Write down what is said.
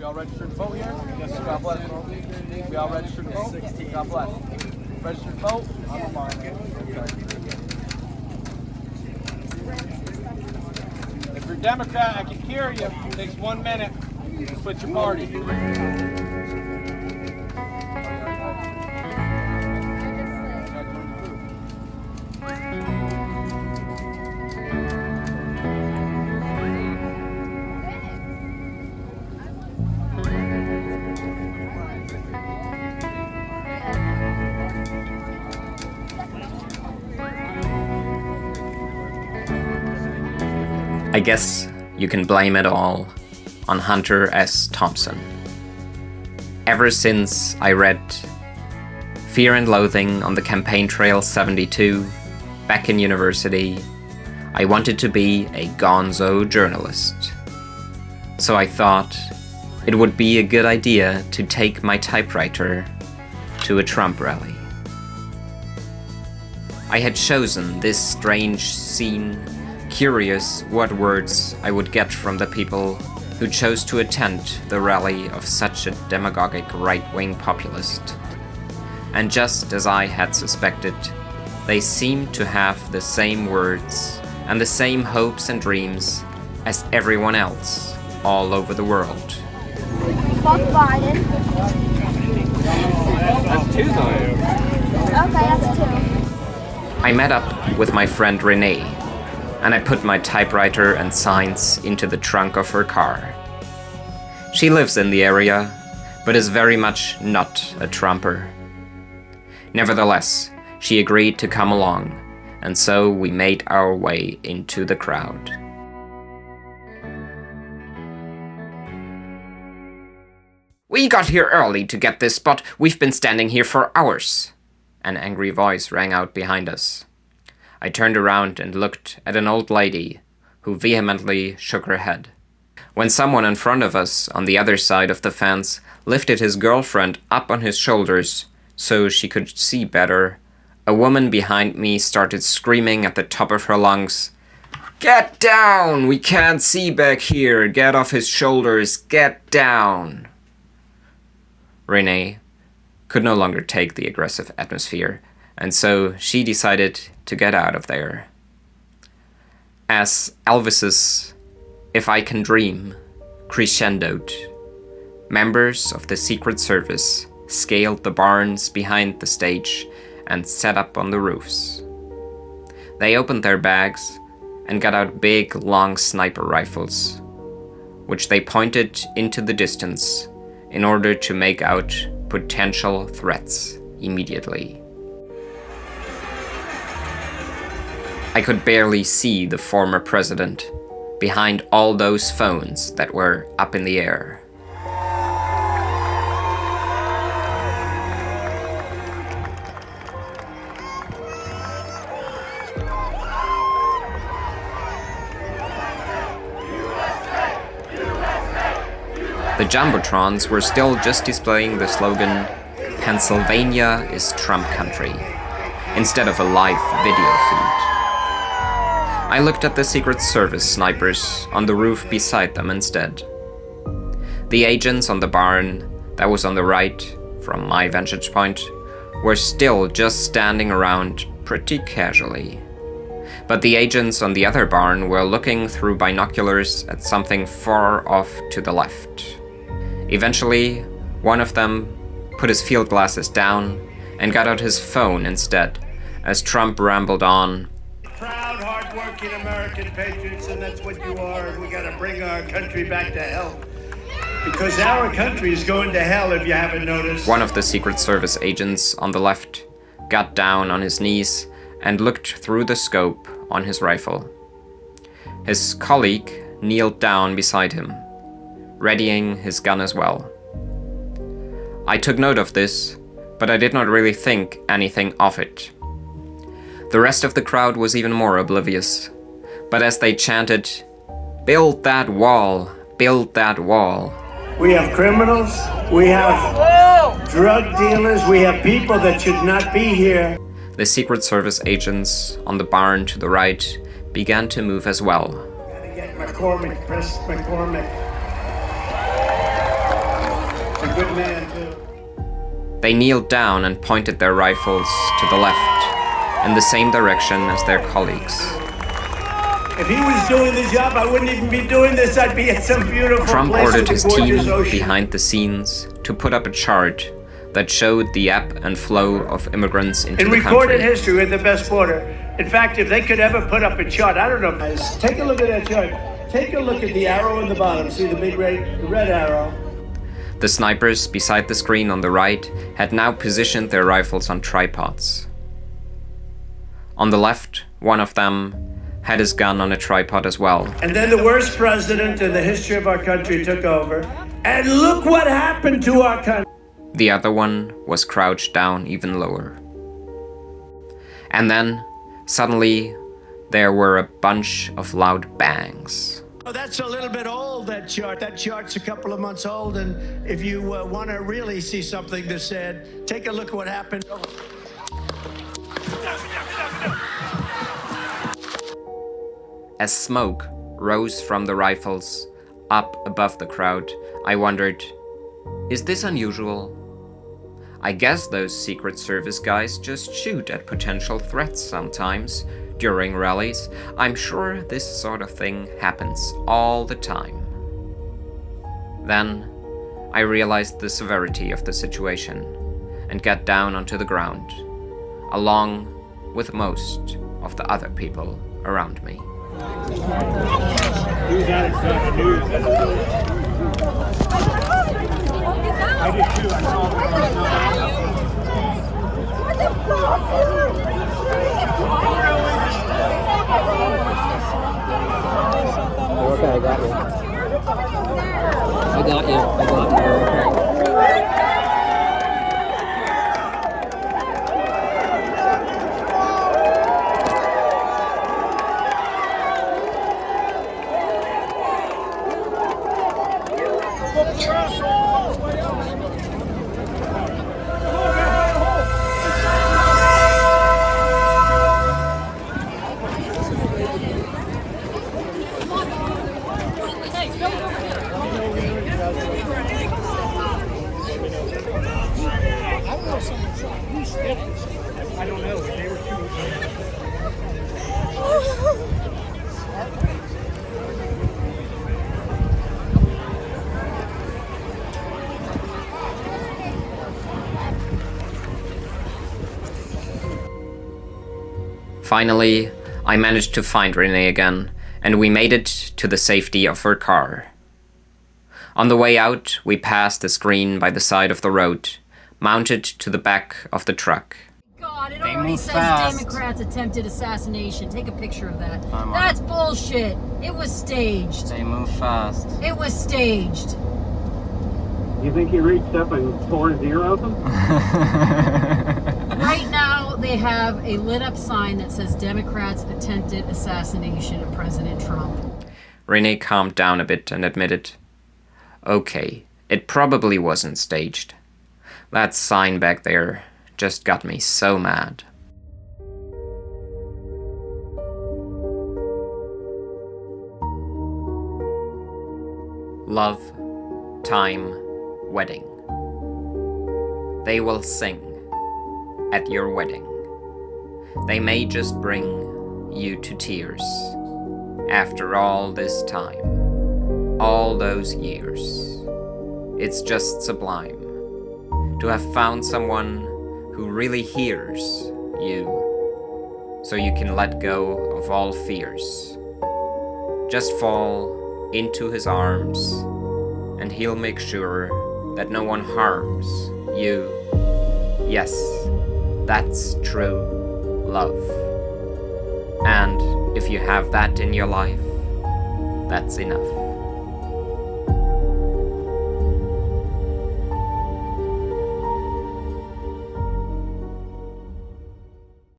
all registered to vote here? Yes, sir. God bless. We all registered to vote? 16. God bless. Registered to vote? I'm a minor. If you're Democrat, I can hear you. It takes 1 minute to switch your party. I guess you can blame it all on Hunter S. Thompson. Ever since I read Fear and Loathing on the Campaign Trail 72 back in university, I wanted to be a Gonzo journalist. So I thought it would be a good idea to take my typewriter to a Trump rally. I had chosen this strange scene, curious what words I would get from the people who chose to attend the rally of such a demagogic right-wing populist. And just as I had suspected, they seemed to have the same words and the same hopes and dreams as everyone else all over the world. Fuck Biden. That's 2 though. Okay, that's 2. I met up with my friend Renee, and I put my typewriter and signs into the trunk of her car. She lives in the area, but is very much not a Trumper. Nevertheless, she agreed to come along, and so we made our way into the crowd. "We got here early to get this spot. We've been standing here for hours." An angry voice rang out behind us. I turned around and looked at an old lady who vehemently shook her head. When someone in front of us on the other side of the fence lifted his girlfriend up on his shoulders so she could see better, a woman behind me started screaming at the top of her lungs, "Get down! We can't see back here! Get off his shoulders! Get down!" Renee could no longer take the aggressive atmosphere, and so she decided to get out of there. As Elvis's "If I Can Dream" crescendoed, members of the Secret Service scaled the barns behind the stage and set up on the roofs. They opened their bags and got out big, long sniper rifles, which they pointed into the distance in order to make out potential threats immediately. I could barely see the former president behind all those phones that were up in the air. The Jumbotrons were still just displaying the slogan, "Pennsylvania is Trump country," instead of a live video feed. I looked at the Secret Service snipers on the roof beside them instead. The agents on the barn that was on the right, from my vantage point, were still just standing around pretty casually. But the agents on the other barn were looking through binoculars at something far off to the left. Eventually, one of them put his field glasses down and got out his phone instead, as Trump rambled on. Proud, hard-working American patriots, and that's what you are, and we gotta bring our country back to health. Because our country is going to hell, if you haven't noticed. One of the Secret Service agents on the left got down on his knees and looked through the scope on his rifle. His colleague kneeled down beside him, readying his gun as well. I took note of this, but I did not really think anything of it. The rest of the crowd was even more oblivious, but as they chanted, "Build that wall, build that wall," We have criminals, we have drug dealers, we have people that should not be here. the Secret Service agents on the barn to the right began to move as well. Gotta get McCormick, press McCormick. good man, too. They kneeled down and pointed their rifles to the left, in the same direction as their colleagues. If he was doing the job, I wouldn't even be doing this. I'd be at some beautiful Trump place ordered with a his team gorgeous ocean. behind the scenes to put up a chart that showed the ebb and flow of immigrants into In the recorded country. history, we're the best border. In fact, if they could ever put up a chart, I don't know, guys, take a look at that chart. Take a look at the arrow in the bottom. See the big red arrow? The snipers beside the screen on the right had now positioned their rifles on tripods. On the left, one of them had his gun on a tripod as well. And then the worst president in the history of our country took over. And look what happened to our country. The other one was crouched down even lower. And then, suddenly, there were a bunch of loud bangs. Oh, that's a little bit old, that chart. That chart's a couple of months old, and if you want to really see something that's said, take a look at what happened. As smoke rose from the rifles up above the crowd, I wondered, is this unusual? I guess those Secret Service guys just shoot at potential threats sometimes during rallies. I'm sure this sort of thing happens all the time. Then I realized the severity of the situation and got down onto the ground, along with most of the other people around me. I did too. I saw Okay, I got you. I got you. I don't know. They were too. Finally, I managed to find Renee again, and we made it to the safety of her car. On the way out, we passed the screen by the side of the road, mounted to the back of the truck. God, it already says Democrats attempted assassination. Take a picture of that. That's bullshit. It was staged. They move fast. It was staged. You think he reached up and tore his ear open? Right now, they have a lit up sign that says Democrats attempted assassination of President Trump. Renee calmed down a bit and admitted, okay, it probably wasn't staged. That sign back there just got me so mad. Love, time, wedding. They will sing at your wedding. They may just bring you to tears. After all this time, all those years, it's just sublime to have found someone who really hears you, so you can let go of all fears. Just fall into his arms, and he'll make sure that no one harms you. Yes, that's true love. And if you have that in your life, that's enough.